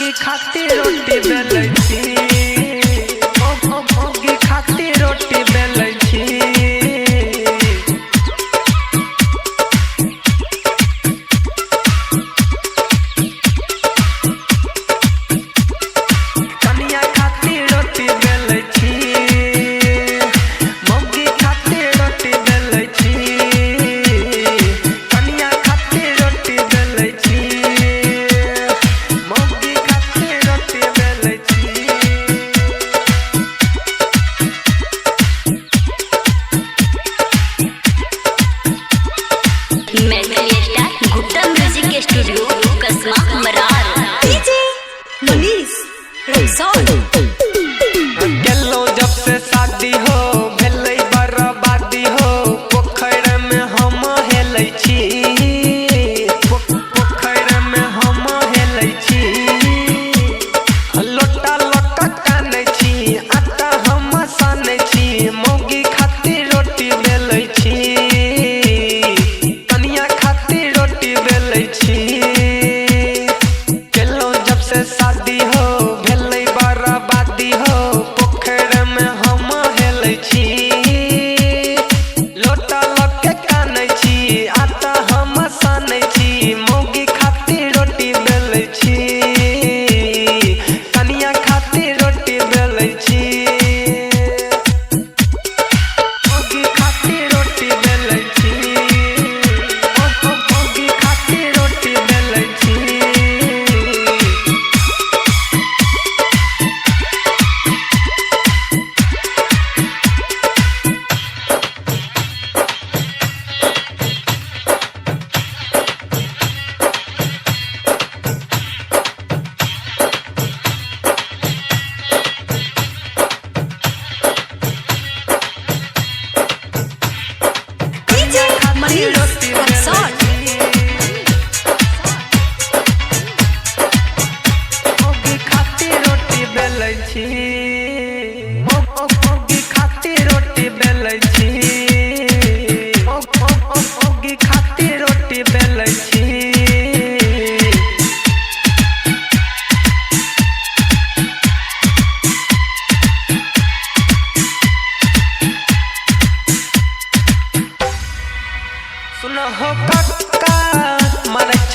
मोगी खाती रोटी बेलै छी, मोगी खाती रोटी बेलै छी। कनिया खाती रोटी बेलै छी, मोगी खाती रोटी बेलै छी। कनिया खाती रोटी बेलै छी, मोगी खाती रोटी बेलै छी। मैथिली स्टार गुप्ता म्यूजिक के स्टूडियो कसमा मरार। DJ Manish resort. गेलो जब से शादी हो भेलै बर्बादी हो, पोखर में हम हेलै छी, पोखर में हम हेलै छी। लोटा लोटा टानै छी, आटा हम सानै छी, मोगी खाती रोटी बेलै छी। कनिया खाती रोटी बेलै छी। गेलो जब से शादी हो भेलै बर्बादी हो, पोखर में हम हेलै छी। लोटा लके कानै छी, आटा हम सानै छी, मोगी खाती रोटी बेलै छी। कनिया खाती रोटी बेलै छी, मोगी खाती रोटी बेलै छी, मोगी खाती रोटी बेलै छी। DJ Manish resort. मोगी खाती रोटी बेलै छी, मोगी खाती रोटी बेलै छी, मोगी खाती रोटी बेलै छी। सुनो हो कक्का मारे छ